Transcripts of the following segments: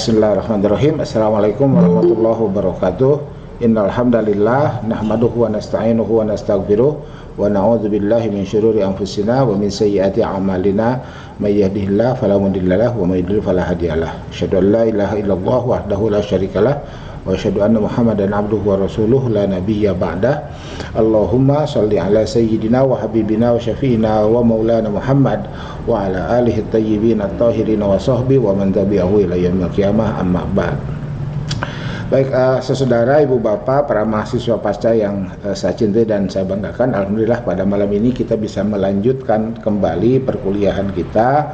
Bismillahirrahmanirrahim. Assalamualaikum warahmatullahi wabarakatuh. Innal hamdalillah nahmaduhu wa nasta'inuhu wa nastaghfiruh wa na'udzubillahi min syururi anfusina wa min sayyiati a'malina may yahdihillahu fala mudhillalah wa may yudhlil fala hadiyalah. Asyhadu an la ilaha illallah wahdahu la syarikalah wa asyhadu anna Muhammadan abduhu wa rasuluh la nabiyya ba'dah. Allahumma shalli ala sayyidina wa habibina wa syafi'ina wa maulana Muhammad wa ala alihi at-tayyibin at-tahirin wa sahbihi wa man tabi'ahu ila yaumil qiyamah, amma ba'd. Baik, saudara, ibu bapak, para mahasiswa pasca yang saya cintai dan saya banggakan, alhamdulillah pada malam ini kita bisa melanjutkan kembali perkuliahan kita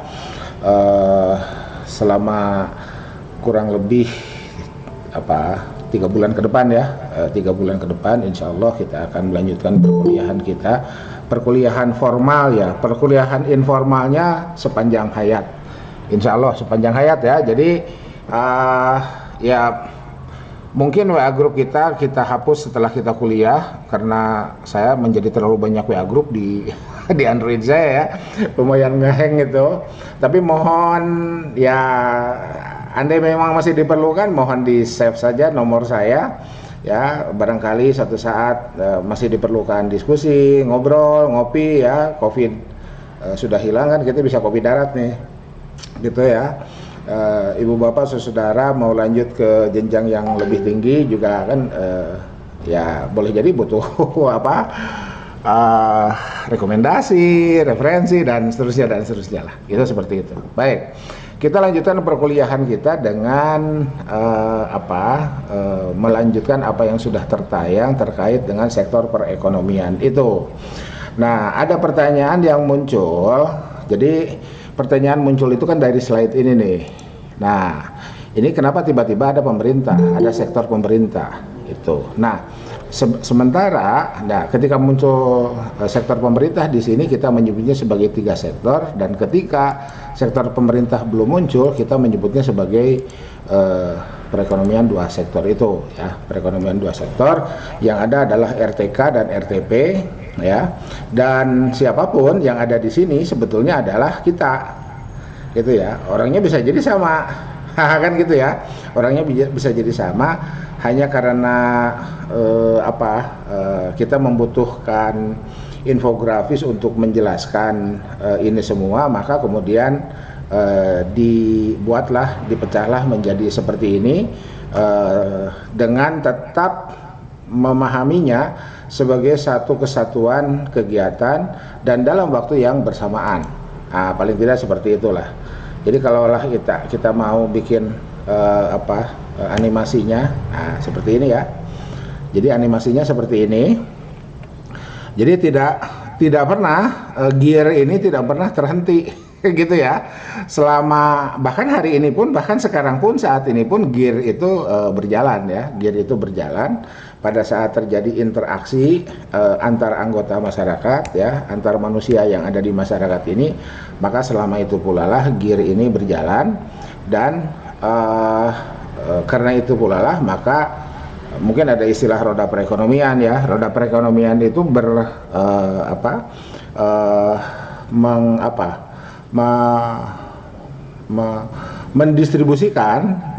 selama kurang lebih 3 bulan ke depan ya. 3 bulan ke depan insya Allah kita akan melanjutkan perkuliahan kita, perkuliahan formal ya. Perkuliahan informalnya sepanjang hayat, insya Allah sepanjang hayat ya. Jadi ya mungkin WA grup kita hapus setelah kita kuliah, karena saya menjadi terlalu banyak WA grup di Android saya ya, lumayan ngeheng gitu. Tapi mohon ya, andai memang masih diperlukan, mohon di save saja nomor saya ya. Barangkali suatu saat masih diperlukan diskusi, ngobrol, ngopi ya. Covid sudah hilang kan, kita bisa kopi darat nih gitu ya. Ibu bapak saudara mau lanjut ke jenjang yang lebih tinggi juga kan, ya boleh jadi butuh rekomendasi, referensi dan seterusnya lah. Itu seperti itu. Baik, kita lanjutkan perkuliahan kita dengan melanjutkan apa yang sudah tertayang terkait dengan sektor perekonomian itu. Nah, ada pertanyaan yang muncul. Jadi pertanyaan muncul itu kan dari slide ini nih. Nah, ini kenapa tiba-tiba ada pemerintah, ada sektor pemerintah itu. Nah, sementara, ketika muncul sektor pemerintah di sini kita menyebutnya sebagai 3 sektor, dan ketika sektor pemerintah belum muncul kita menyebutnya sebagai perekonomian 2 sektor itu ya. Perekonomian 2 sektor yang ada adalah RTK dan RTP ya. Dan siapapun yang ada di sini sebetulnya adalah kita gitu ya. Orangnya bisa jadi sama kan gitu ya. Orangnya bisa jadi sama, hanya karena kita membutuhkan infografis untuk menjelaskan ini semua, maka kemudian dipecahlah menjadi seperti ini, dengan tetap memahaminya sebagai satu kesatuan kegiatan dan dalam waktu yang bersamaan. Paling tidak seperti itulah. Jadi kalaulah kita mau bikin animasinya, seperti ini ya. Jadi animasinya seperti ini. Jadi tidak pernah gear ini tidak pernah terhenti gitu ya. Selama bahkan hari ini pun, bahkan sekarang pun, saat ini pun gear itu berjalan ya. Gear itu berjalan pada saat terjadi interaksi antar anggota masyarakat ya, antar manusia yang ada di masyarakat ini, maka selama itu pula lah gear ini berjalan. Dan karena itu pula lah maka mungkin ada istilah roda perekonomian ya. Roda perekonomian itu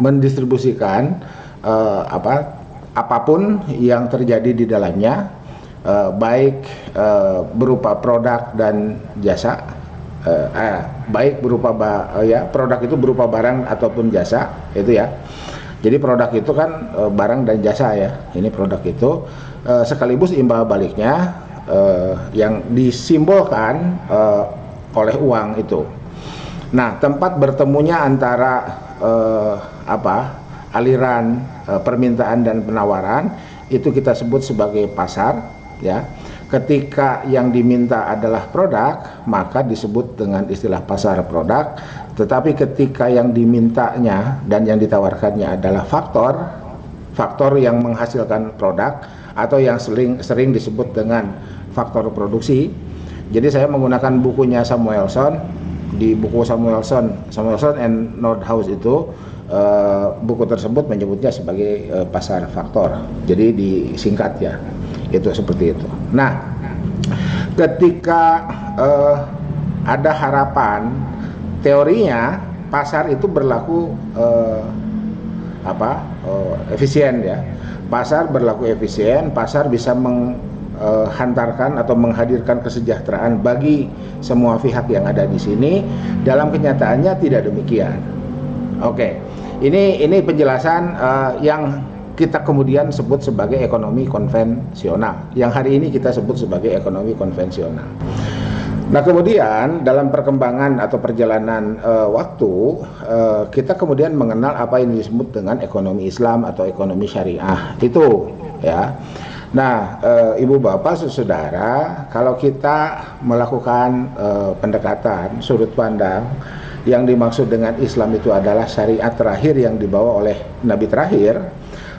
mendistribusikan apapun yang terjadi di dalamnya, baik berupa produk dan jasa, baik berupa produk itu berupa barang ataupun jasa itu ya. Jadi produk itu kan barang dan jasa ya. Ini produk itu sekaligus imbal baliknya yang disimbolkan oleh uang itu. Nah, tempat bertemunya antara aliran permintaan dan penawaran itu kita sebut sebagai pasar ya. Ketika yang diminta adalah produk, maka disebut dengan istilah pasar produk. Tetapi ketika yang dimintanya dan yang ditawarkannya adalah faktor yang menghasilkan produk, atau yang sering disebut dengan faktor produksi. Jadi saya menggunakan bukunya Samuelson. Di buku Samuelson and Nordhaus itu, buku tersebut menyebutnya sebagai pasar faktor. Jadi disingkat ya, itu seperti itu. Nah, ketika ada harapan, teorinya pasar itu berlaku efisien ya. Pasar berlaku efisien, pasar bisa menghantarkan atau menghadirkan kesejahteraan bagi semua pihak yang ada di sini. Dalam kenyataannya tidak demikian. Oke, ini penjelasan yang kita kemudian sebut sebagai ekonomi konvensional. Yang hari ini kita sebut sebagai ekonomi konvensional. Nah, kemudian dalam perkembangan atau perjalanan waktu, kita kemudian mengenal apa yang disebut dengan ekonomi Islam atau ekonomi syariah itu, ya. Nah, ibu bapak saudara, kalau kita melakukan pendekatan sudut pandang, yang dimaksud dengan Islam itu adalah syariat terakhir yang dibawa oleh Nabi terakhir,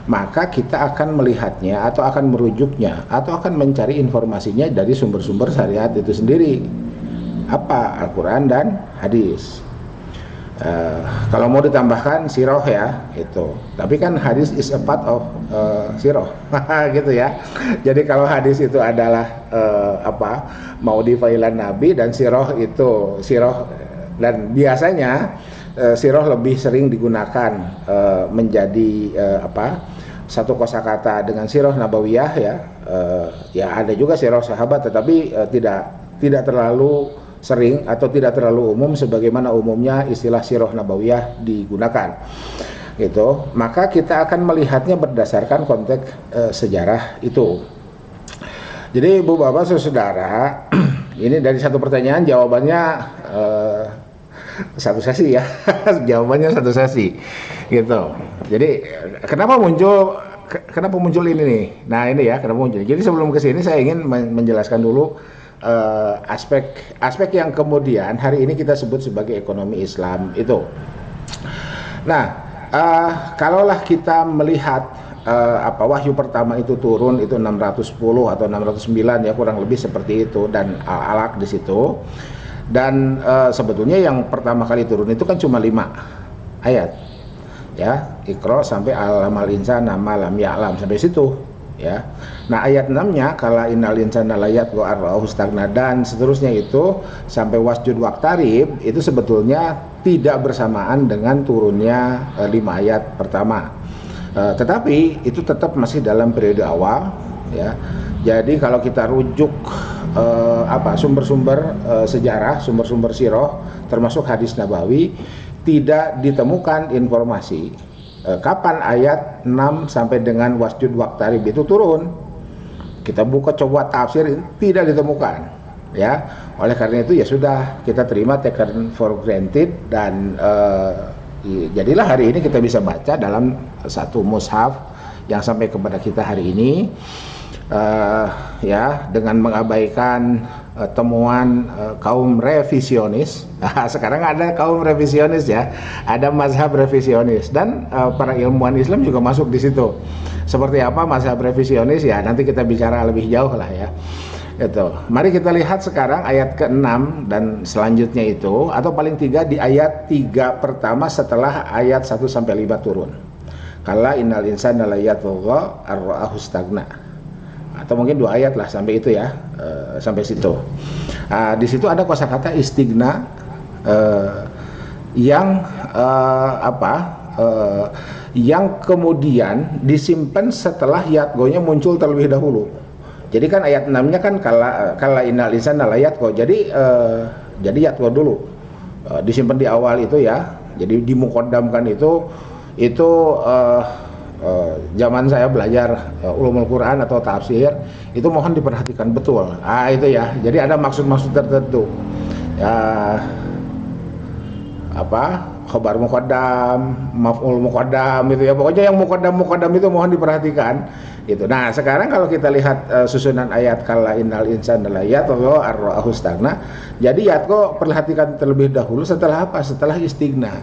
maka kita akan melihatnya atau akan merujuknya atau akan mencari informasinya dari sumber-sumber syariat itu sendiri, apa Al-Quran dan hadis. Kalau mau ditambahkan siroh ya itu, tapi kan hadis is a part of siroh gitu ya. Jadi kalau hadis itu adalah mau difailan Nabi, dan siroh itu siroh, dan biasanya siroh lebih sering digunakan menjadi satu kosakata dengan siroh nabawiyah ya. Ya ada juga siroh sahabat, tetapi tidak terlalu sering atau tidak terlalu umum sebagaimana umumnya istilah siroh nabawiyah digunakan gitu. Maka kita akan melihatnya berdasarkan konteks sejarah itu. Jadi ibu bapak saudara, ini dari satu pertanyaan jawabannya satu sesi ya. Jawabannya satu sesi gitu. Jadi kenapa muncul ini nih? Nah ini ya kenapa muncul. Jadi sebelum ke sini saya ingin menjelaskan dulu aspek yang kemudian hari ini kita sebut sebagai ekonomi Islam itu. Nah, kalaulah kita melihat wahyu pertama itu turun itu 610 atau 609 ya, kurang lebih seperti itu, dan Al-Alaq di situ. Dan sebetulnya yang pertama kali turun itu kan cuma 5 ayat. Ya, Iqra sampai Alamal Insan Nama Lam Ya'lam sampai situ. Ya, nah ayat 6-nya kala innal insana layat wa arrahu stagna dan seterusnya itu sampai wasjud waqtarib itu sebetulnya tidak bersamaan dengan turunnya 5 ayat pertama, tetapi itu tetap masih dalam periode awal ya. Jadi kalau kita rujuk sumber-sumber sejarah, sumber-sumber sirah termasuk hadis nabawi, tidak ditemukan informasi kapan ayat 6 sampai dengan wasjud waqtarib itu turun. Kita buka coba tafsir, tidak ditemukan ya. Oleh karena itu ya sudah, kita terima, taken for granted, dan jadilah hari ini kita bisa baca dalam satu mushaf yang sampai kepada kita hari ini ya, dengan mengabaikan temuan kaum revisionis. Sekarang ada kaum revisionis ya, ada mazhab revisionis, dan para ilmuwan Islam juga masuk di situ. Seperti apa mazhab revisionis ya, nanti kita bicara lebih jauh lah ya. Itu. Mari kita lihat sekarang ayat ke-6 dan selanjutnya itu, atau paling tidak di ayat 3 pertama setelah ayat 1 sampai 5 turun. Kala innal insana layatgha ar-ra'ahu stagna. Atau mungkin 2 ayat lah sampai itu ya, sampai situ. Di situ ada kosakata istigna yang kemudian disimpan setelah yatgo-nya muncul terlebih dahulu. Jadi kan ayat 6-nya kan kala innal insana layatgha. Jadi yatgo dulu. Disimpan di awal itu ya. Jadi dimuqaddamkan itu zaman saya belajar ulumul Quran atau tafsir itu mohon diperhatikan betul. Itu ya. Jadi ada maksud-maksud tertentu. Ya, khobar muqaddam, maf'ul muqaddam itu ya. Pokoknya yang muqaddam itu mohon diperhatikan. Itu. Nah, sekarang kalau kita lihat susunan ayat kala innal insana layatgha ar-ra'ahu stagna. Jadi yatgha perhatikan terlebih dahulu, setelah apa? Setelah istigna.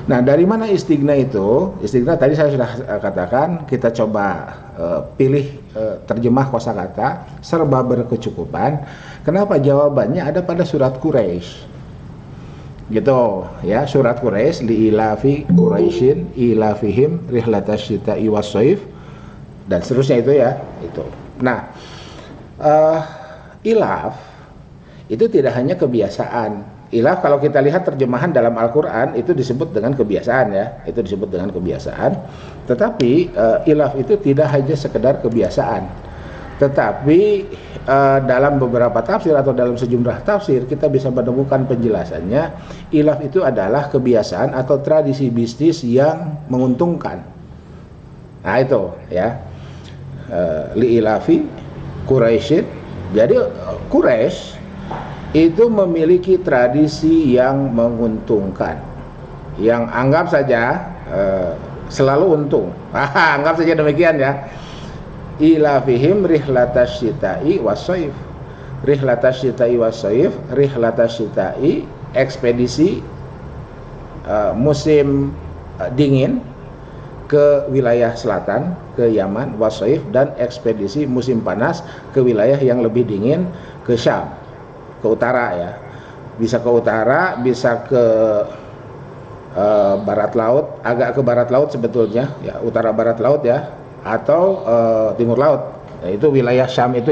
Nah, dari mana istigna itu? Istigna tadi saya sudah katakan, kita coba pilih terjemah kosakata serba berkecukupan. Kenapa? Jawabannya ada pada surat Quraisy. Gitu ya, surat Quraisy, li ilafi Quraisyin ilafihim rihlatash syita'i was-shaif, dan seterusnya itu ya, itu. Nah, ilaf itu tidak hanya kebiasaan Ilaf kalau kita lihat terjemahan dalam Al-Quran itu disebut dengan kebiasaan ya, itu disebut dengan kebiasaan. Tetapi ilaf itu tidak hanya sekedar kebiasaan, tetapi dalam beberapa tafsir atau dalam sejumlah tafsir kita bisa menemukan penjelasannya. Ilaf itu adalah kebiasaan atau tradisi bisnis yang menguntungkan. Nah itu ya, li ilafi Quraisyin. Jadi Quraisy itu memiliki tradisi yang menguntungkan, yang anggap saja selalu untung. Anggap saja demikian ya. Ilafihim rihlatash syita'i wassaif. Rihlatash syita'i wassaif, rihlatash syita'i ekspedisi musim dingin ke wilayah selatan, ke Yaman, wassaif, dan ekspedisi musim panas ke wilayah yang lebih dingin, ke Syam, ke utara ya. Bisa ke utara, bisa ke barat laut, agak ke barat laut sebetulnya ya, utara barat laut ya, atau timur laut. Nah, itu wilayah Syam itu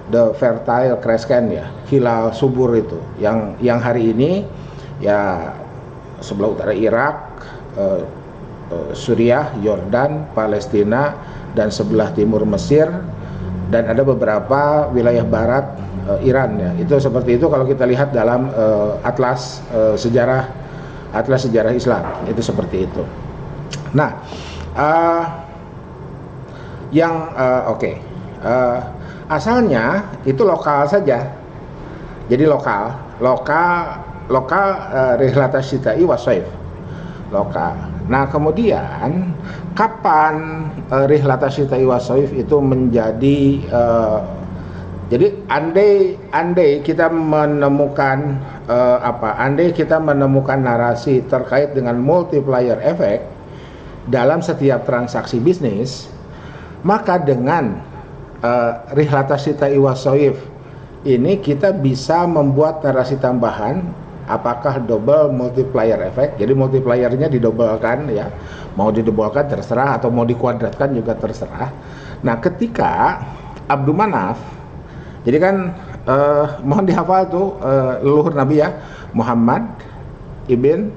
the fertile crescent ya, hilal subur itu yang hari ini ya sebelah utara Irak, Suriah, Yordan, Palestina, dan sebelah timur Mesir, dan ada beberapa wilayah barat Iran ya. Itu seperti itu kalau kita lihat dalam atlas sejarah Islam, itu seperti itu. Nah, asalnya itu lokal saja. Jadi lokal rihlatash syita'i wassaif, lokal. Nah, kemudian kapan rihlatash syita'i wassaif itu menjadi jadi andai kita menemukan andai kita menemukan narasi terkait dengan multiplier effect dalam setiap transaksi bisnis, maka dengan rihlatash syita'i wassaif ini kita bisa membuat narasi tambahan. Apakah double multiplier effect? Jadi multipliernya didobelkan ya, mau didoublekan terserah atau mau dikuadratkan juga terserah. Nah, ketika Abdul Manaf, jadi kan mohon dihafal tuh leluhur Nabi ya, Muhammad ibn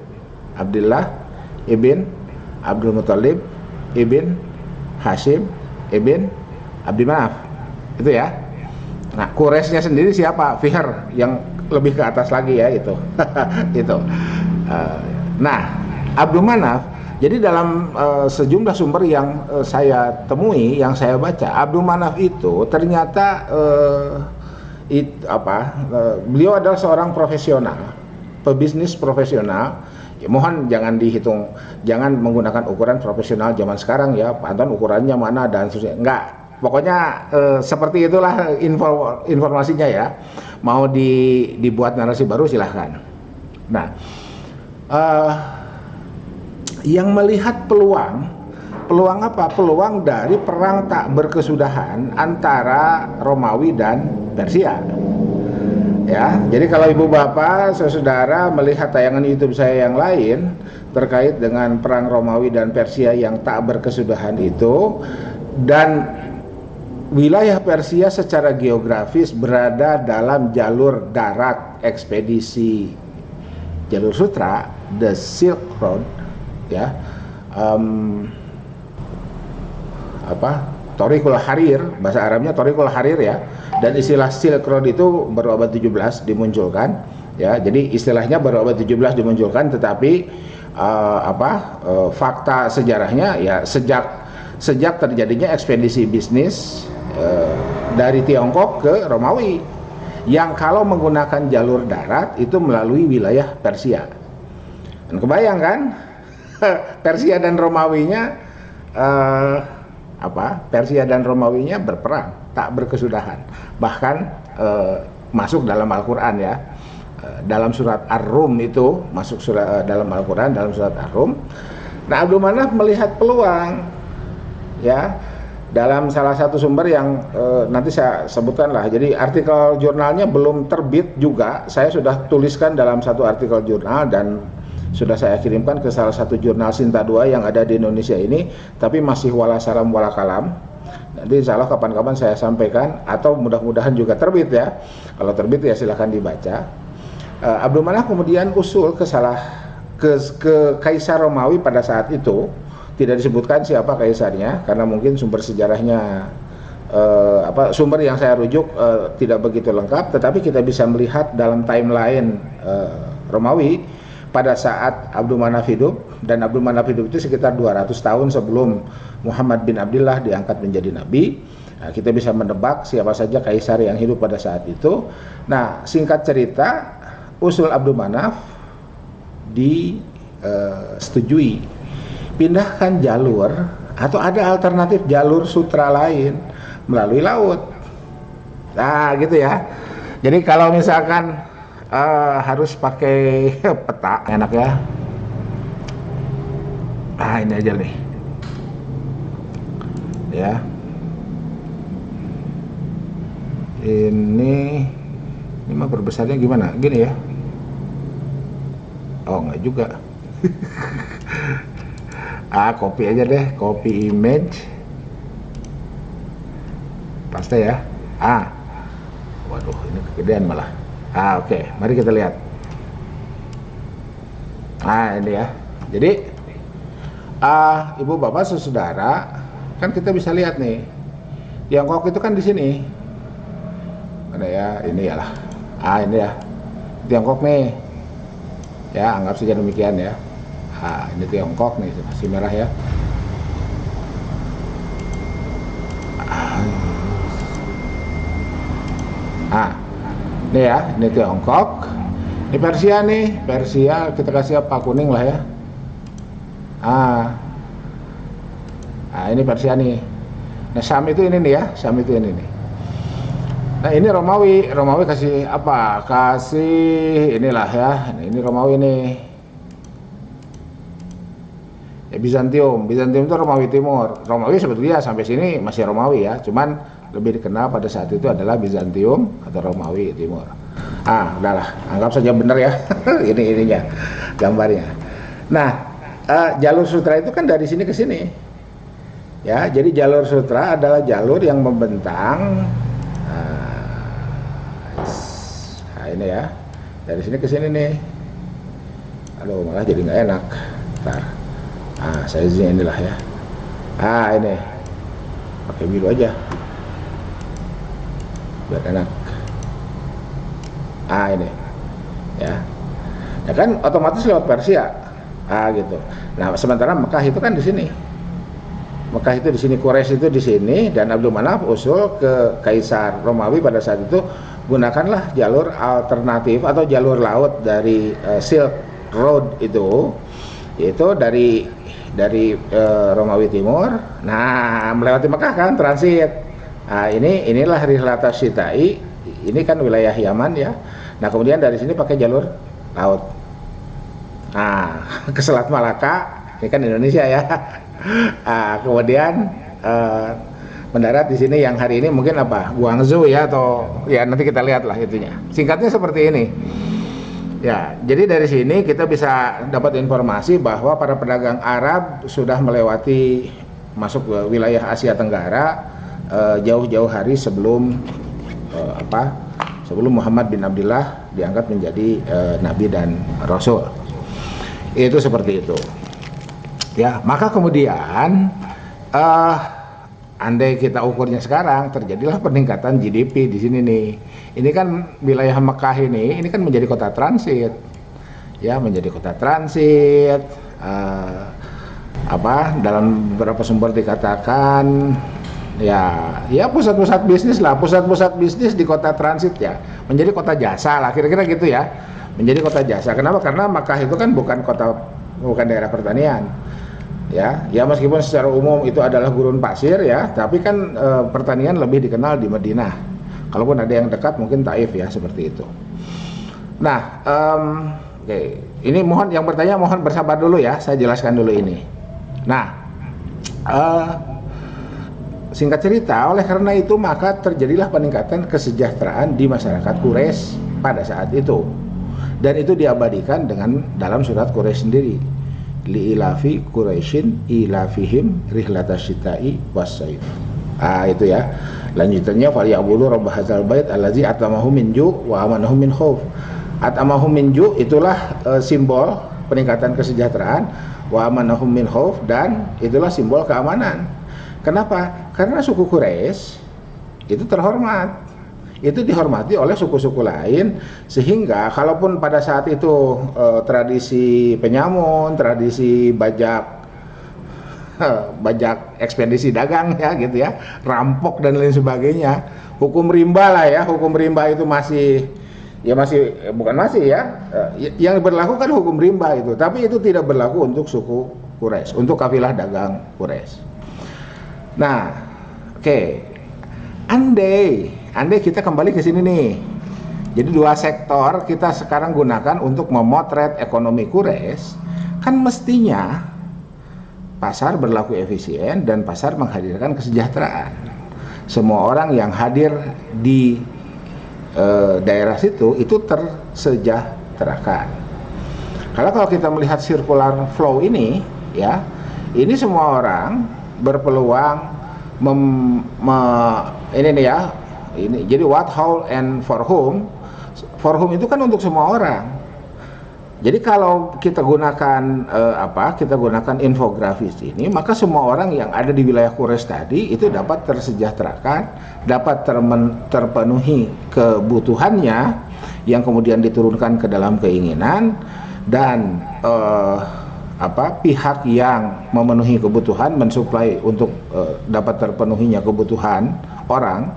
Abdullah ibn Abdul Muthalib ibn Hashim ibn Abdul Manaf, itu ya. Nah, Quraisynya sendiri siapa? Fihr, yang lebih ke atas lagi ya itu. Itu. Nah, Abdul Manaf. Jadi dalam sejumlah sumber yang saya temui, yang saya baca, Abdul Manaf itu ternyata beliau adalah seorang profesional, pebisnis profesional. Ya, mohon jangan dihitung, jangan menggunakan ukuran profesional zaman sekarang ya, pantun ukurannya mana dan sebagainya. Enggak. Pokoknya seperti itulah informasinya ya. Mau dibuat narasi baru silahkan. Nah, yang melihat peluang apa? Peluang dari perang tak berkesudahan antara Romawi dan Persia. Ya, jadi kalau ibu bapak, saudara melihat tayangan YouTube saya yang lain terkait dengan perang Romawi dan Persia yang tak berkesudahan itu, dan wilayah Persia secara geografis berada dalam jalur darat ekspedisi jalur sutra, the Silk Road ya, Thoriqul Harir, bahasa Arabnya Thoriqul Harir ya. Dan istilah Silk Road itu baru abad 17 dimunculkan ya. Jadi istilahnya baru abad 17 dimunculkan, tetapi fakta sejarahnya ya sejak terjadinya ekspedisi bisnis dari Tiongkok ke Romawi, yang kalau menggunakan jalur darat itu melalui wilayah Persia. Dan kebayang kan Persia dan Romawinya Persia dan Romawinya berperang tak berkesudahan, bahkan masuk dalam Al-Quran ya, dalam surat Ar-Rum itu masuk dalam Al-Quran, dalam surat Ar-Rum. Nah, Abdul Manaf melihat peluang ya, dalam salah satu sumber yang nanti saya sebutkan lah. Jadi artikel jurnalnya belum terbit juga, saya sudah tuliskan dalam satu artikel jurnal dan sudah saya kirimkan ke salah satu jurnal Sinta 2 yang ada di Indonesia ini, tapi masih wala salam wala kalam Nanti insya Allah kapan-kapan saya sampaikan, atau mudah-mudahan juga terbit ya. Kalau terbit ya silahkan dibaca. Abdul Manaf kemudian usul ke Kaisar Romawi pada saat itu. Tidak disebutkan siapa kaisarnya karena mungkin sumber sejarahnya sumber yang saya rujuk tidak begitu lengkap, tetapi kita bisa melihat dalam timeline Romawi pada saat Abdul Manaf hidup, dan Abdul Manaf hidup itu sekitar 200 tahun sebelum Muhammad bin Abdullah diangkat menjadi nabi. Nah, kita bisa menebak siapa saja kaisar yang hidup pada saat itu. Nah, singkat cerita, usul Abdul Manaf disetujui. Pindahkan jalur atau ada alternatif jalur sutra lain melalui laut. Nah, gitu ya. Jadi kalau misalkan harus pakai peta, enak ya. Ini aja nih. Ya. Ini mah perbesarnya gimana? Gini ya. Oh, enggak juga. Copy aja deh, copy image. Paste ya. Waduh, ini kegedean malah. Oke. Mari kita lihat. Ini ya. Jadi ibu bapak saudara, kan kita bisa lihat nih. Tiongkok itu kan di sini. Mana ya? Ini ya lah. Ini ya. Tiongkok nih. Ya, anggap saja demikian ya. Ini Tiongkok nih, masih merah ya. Ini ya, ini Tiongkok. Ini Persia nih, Persia kita kasih apa, kuning lah ya. Ini Persia nih. Nah, Syam itu ini nih ya, Syam itu ini nih. Nah, ini Romawi, Romawi kasih apa? Kasih inilah ya. Nah, ini Romawi nih. Ya, Bizantium itu Romawi Timur. Romawi sebetulnya sampai sini masih Romawi ya, cuman lebih dikenal pada saat itu adalah Bizantium atau Romawi Timur. Udahlah, anggap saja benar ya. Ininya gambarnya. Nah, jalur sutra itu kan dari sini ke sini. Ya, jadi jalur sutra adalah jalur yang membentang. Ini ya, dari sini ke sini nih. Aduh, malah jadi nggak enak. Ntar. Size-nya inilah ya. Ini pakai biru aja biar enak. Ini ya. Ya kan otomatis lewat Persia. Gitu. Nah, sementara Mekah itu kan di sini. Mekah itu di sini, Quraisy itu di sini, dan Abdul Manaf usul ke Kaisar Romawi pada saat itu, gunakanlah jalur alternatif atau jalur laut dari Silk Road itu, yaitu dari Romawi Timur. Nah, melewati Mekah kan, transit. Inilah Rihlatas Syita'i. Ini kan wilayah Yaman ya. Nah, kemudian dari sini pakai jalur laut. Ke Selat Malaka, ini kan Indonesia ya. Kemudian mendarat di sini yang hari ini mungkin apa? Guangzhou ya, atau ya nanti kita lihat lah itunya. Singkatnya seperti ini. Ya, jadi dari sini kita bisa dapat informasi bahwa para pedagang Arab sudah melewati masuk ke wilayah Asia Tenggara jauh-jauh hari sebelum sebelum Muhammad bin Abdullah diangkat menjadi nabi dan rasul. Itu seperti itu. Ya, maka kemudian andai kita ukurnya sekarang, terjadilah peningkatan GDP di sini nih. Ini kan wilayah Mekah ini kan menjadi kota transit. Ya, menjadi kota transit. Dalam beberapa sumber dikatakan ya pusat-pusat bisnis lah, pusat-pusat bisnis di kota transit ya, menjadi kota jasa lah, kira-kira gitu ya, menjadi kota jasa. Kenapa? Karena Makkah itu kan bukan daerah pertanian, ya meskipun secara umum itu adalah gurun pasir ya, tapi kan pertanian lebih dikenal di Madinah. Kalaupun ada yang dekat mungkin Taif ya, seperti itu. Nah, oke. Ini mohon yang bertanya mohon bersabar dulu ya, saya jelaskan dulu ini. Nah, singkat cerita, oleh karena itu maka terjadilah peningkatan kesejahteraan di masyarakat Quraisy pada saat itu, dan itu diabadikan dalam surat Quraisy sendiri. Li ilafi Quraisyin ilafihim rihlatas syita'i was saif. Itu ya. Lanjutannya falyabudu rabb hadzal bait allazi atamahu min ju' wa amanahu min khauf. Atamahu min ju' itulah simbol peningkatan kesejahteraan, wa amanahu min khauf, dan itulah simbol keamanan. Kenapa? Karena suku Quraisy itu terhormat. Itu dihormati oleh suku-suku lain, sehingga kalaupun pada saat itu tradisi penyamun, tradisi bajak ekspedisi dagang ya gitu ya, rampok dan lain sebagainya, hukum rimba lah ya, hukum rimba itu masih bukan masih ya, yang berlaku kan hukum rimba itu, tapi itu tidak berlaku untuk suku Quraisy, untuk kafilah dagang Quraisy. Nah, oke. Andai kita kembali ke sini nih. Jadi dua sektor kita sekarang gunakan untuk memotret ekonomi Quraisy, kan mestinya pasar berlaku efisien dan pasar menghadirkan kesejahteraan. Semua orang yang hadir di daerah situ itu tersejahterakan. Kalau kita melihat circular flow ini, ya, ini semua orang berpeluang ini nih ya. Ini jadi what, how, and for whom. For whom itu kan untuk semua orang. Jadi kalau kita gunakan kita gunakan infografis ini, maka semua orang yang ada di wilayah Quraisy tadi itu dapat tersejahterakan, dapat terpenuhi kebutuhannya yang kemudian diturunkan ke dalam keinginan, dan pihak yang memenuhi kebutuhan, mensuplai untuk dapat terpenuhinya kebutuhan orang,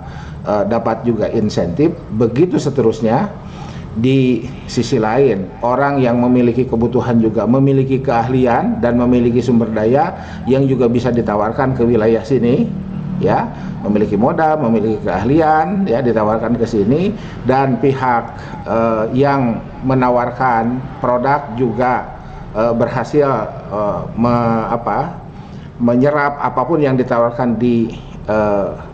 dapat juga insentif, begitu seterusnya. Di sisi lain, orang yang memiliki kebutuhan juga memiliki keahlian dan memiliki sumber daya yang juga bisa ditawarkan ke wilayah sini, ya, memiliki modal, memiliki keahlian, ya, ditawarkan ke sini, dan pihak yang menawarkan produk juga berhasil menyerap apapun yang ditawarkan di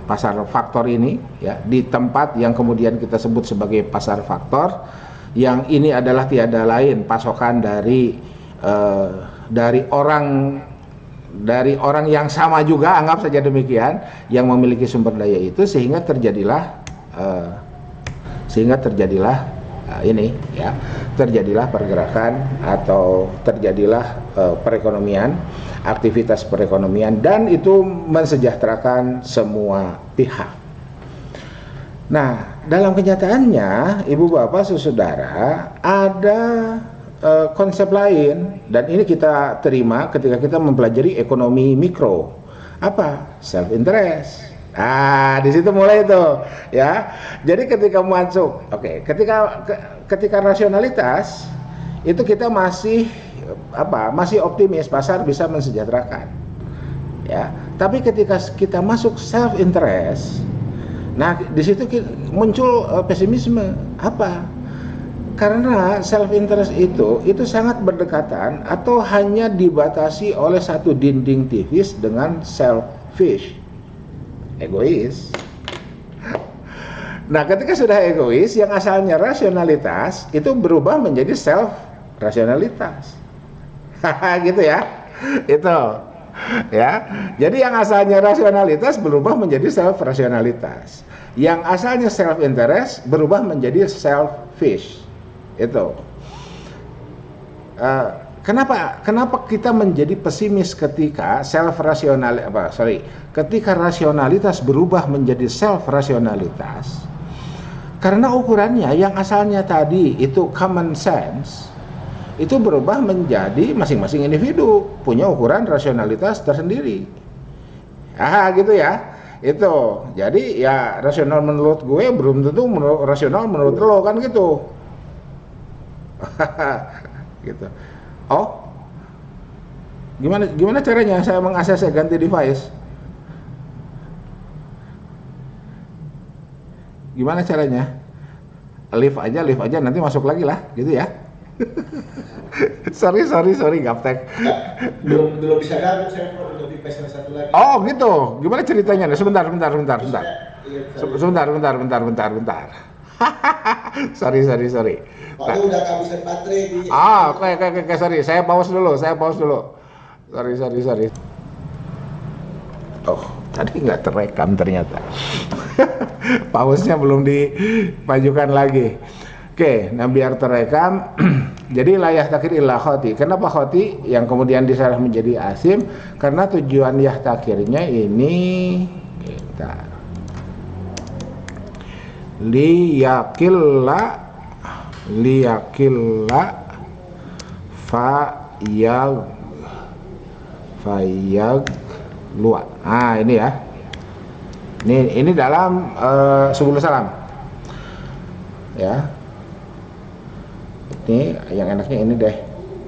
pasar faktor ini, ya, di tempat yang kemudian kita sebut sebagai pasar faktor, yang ini adalah tiada lain pasokan dari orang yang sama juga, anggap saja demikian, yang memiliki sumber daya itu, sehingga terjadilah terjadilah pergerakan atau terjadilah perekonomian, aktivitas perekonomian, dan itu mensejahterakan semua pihak. Nah, dalam kenyataannya, ibu bapak saudara, ada konsep lain, dan ini kita terima ketika kita mempelajari ekonomi mikro. Apa? Self interest. Di situ mulai itu, ya. Jadi ketika masuk, ketika rasionalitas itu kita masih optimis pasar bisa mensejahterakan, ya. Tapi ketika kita masuk self interest, nah di situ muncul pesimisme. Apa? Karena self interest itu sangat berdekatan atau hanya dibatasi oleh satu dinding tipis dengan selfish, egois. Nah, ketika sudah egois, yang asalnya rasionalitas itu berubah menjadi self rasionalitas. Gitu ya. Itu. Ya. Jadi yang asalnya rasionalitas berubah menjadi self rasionalitas. Yang asalnya self interest berubah menjadi selfish. Itu. Kenapa kita menjadi pesimis ketika ketika rasionalitas berubah menjadi self rasionalitas? Karena ukurannya yang asalnya tadi itu common sense, itu berubah menjadi masing-masing individu punya ukuran rasionalitas tersendiri. Gitu ya. Itu. Jadi ya rasional menurut gue belum tentu rasional menurut lo, kan gitu. Gitu. Oh, gimana caranya saya mengakses ganti device? Gimana caranya? Live aja nanti masuk lagi lah, gitu ya. sorry gaptek. Belum bisa gabung, saya udah device satu lagi. Oh gitu, gimana ceritanya? Sebentar. sorry. Waktu udah kehabisan baterai di. Oke, sorry. Saya pause dulu. Sorry. Oh, tadi nggak terekam ternyata. Pausnya belum dipajukan lagi. Oke, nah biar terekam. Jadi la yahtakir illa khoti. Kenapa khoti yang kemudian disarah menjadi asim? Karena tujuan yahtakirnya ini kita liyakilla fayag luar. Ah, ini ya. Ini dalam subul salam. Ya. Ini yang enaknya ini deh,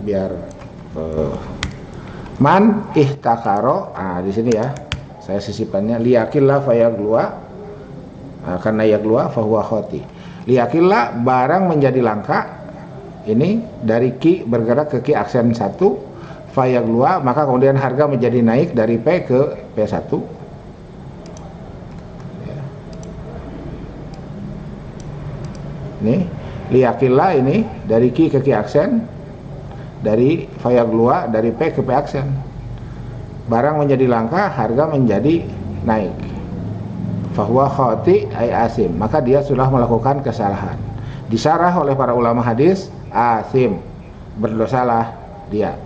biar man ihtakaro. Ah, di sini ya. Saya sisipkannya liyakillah fayaglua. Karena yaglua fahuwa khoti. Liyakillah barang menjadi langka. Ini dari ki bergerak ke ki aksen 1. Fayaglua maka kemudian harga menjadi naik dari P ke P1. Ya. Nih, liyakillah ini dari ki ke ki aksen, dari fayaglua dari P ke P aksen. Barang menjadi langka, harga menjadi naik. Fahuwa khati ay asim, maka dia sudah melakukan kesalahan. Disarah oleh para ulama hadis asim, berdosalah dia.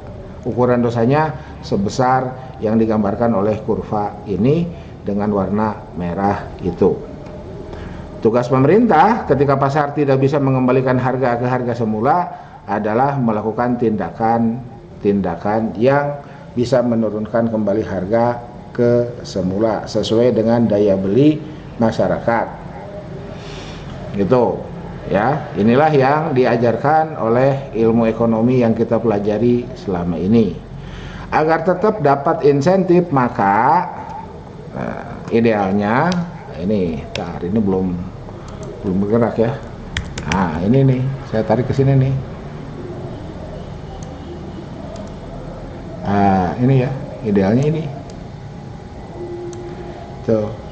Ukuran dosanya sebesar yang digambarkan oleh kurva ini dengan warna merah itu. Tugas pemerintah ketika pasar tidak bisa mengembalikan harga ke harga semula adalah melakukan tindakan yang bisa menurunkan kembali harga ke semula sesuai dengan daya beli masyarakat. Gitu. Ya, inilah yang diajarkan oleh ilmu ekonomi yang kita pelajari selama ini. Agar tetap dapat insentif, maka idealnya ini, ini belum bergerak ya. Nah, ini nih, saya tarik ke sini nih. Nah, ini ya, idealnya ini. Tuh.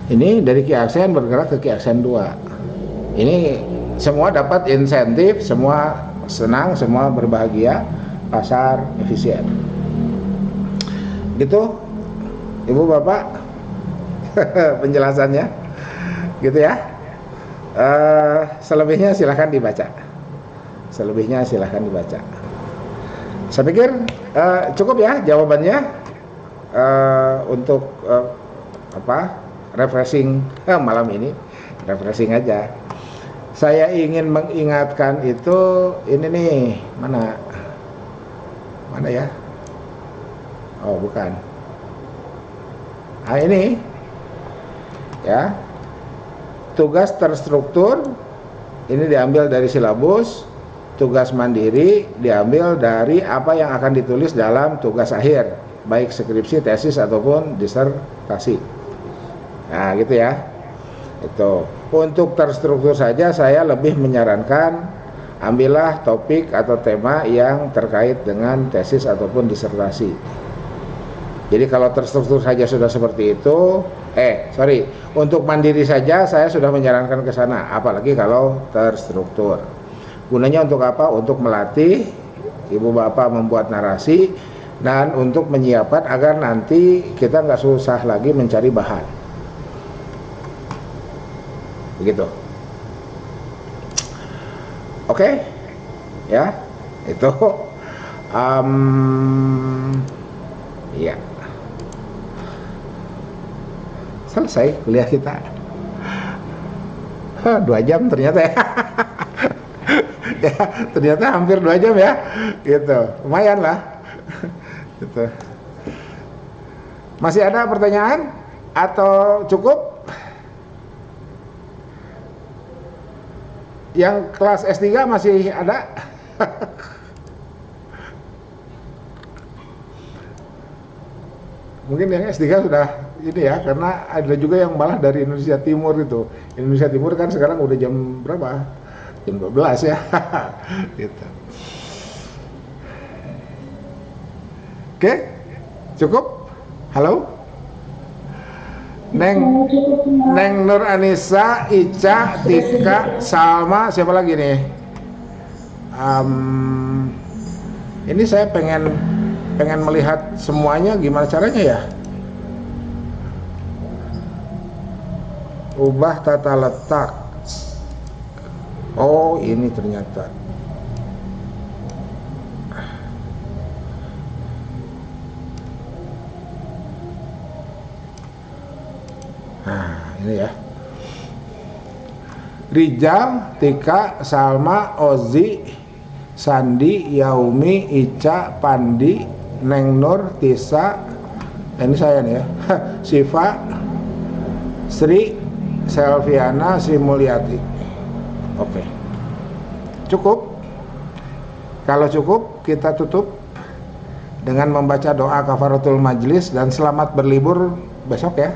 Ini dari ki aksen bergerak ke ki aksen 2. Ini semua dapat insentif, semua senang, semua berbahagia, pasar efisien. Gitu, Ibu Bapak, penjelasannya, gitu ya. Selebihnya silahkan dibaca. Saya pikir cukup ya jawabannya untuk refreshing malam ini, refreshing aja. Saya ingin mengingatkan itu ini nih, mana ya? Oh, bukan. Ini ya. Tugas terstruktur ini diambil dari silabus, tugas mandiri diambil dari apa yang akan ditulis dalam tugas akhir, baik skripsi, tesis ataupun disertasi. Nah, gitu ya. Itu. Untuk terstruktur saja saya lebih menyarankan ambillah topik atau tema yang terkait dengan tesis ataupun disertasi. Jadi kalau terstruktur saja sudah seperti itu, untuk mandiri saja saya sudah menyarankan ke sana, apalagi kalau terstruktur. Gunanya untuk apa? Untuk melatih Ibu Bapak membuat narasi dan untuk menyiapkan agar nanti kita nggak susah lagi mencari bahan. Begitu. Oke, ya, itu ya, selesai kuliah kita. 2 jam ternyata ya. Ya, ternyata hampir 2 jam ya, gitu, lumayan lah. Gitu. Masih ada pertanyaan atau cukup? Yang kelas S3 masih ada? Mungkin yang S3 sudah ini ya, karena ada juga yang malah dari Indonesia Timur itu. Indonesia Timur kan sekarang udah jam berapa? Jam 12 ya. Gitu. Oke, cukup? Halo? Neng Nur Anissa, Ica, Tika, Salma, siapa lagi nih? Ini saya pengen melihat semuanya, gimana caranya ya? Ubah tata letak. Oh, ini ternyata. Nah, ini ya. Rijal, Tika, Salma, Ozi, Sandi, Yaumi, Ica, Pandi, Neng Nur, Tisa, ini saya nih ya. Siva, Sri, Selviana, Sri Mulyati. Oke. Cukup. Kalau cukup, kita tutup dengan membaca doa kafaratul majlis dan selamat berlibur besok ya.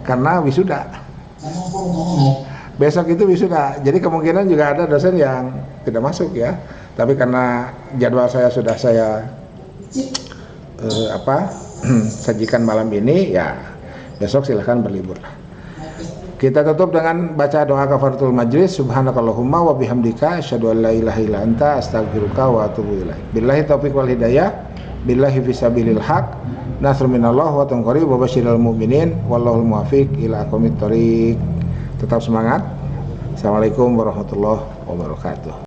Karena wisuda. Besok itu wisuda. Jadi kemungkinan juga ada dosen yang tidak masuk ya. Tapi karena jadwal saya sudah saya sajikan malam ini ya, besok silahkan berlibur. Kita tutup dengan baca doa kafaratul majlis. Subhanakallahumma wa bihamdika asyhadu an la ilaha illa anta astaghfiruka wa atubu ilaik. Billahi taufiq wal hidayah. Billahi fisabilil haq. Nasrun minallah wa tanqari wa basyiril mu'minin wallahul muwaffiq ila aqwamit thoriq. Tetap semangat. Assalamualaikum warahmatullahi wabarakatuh.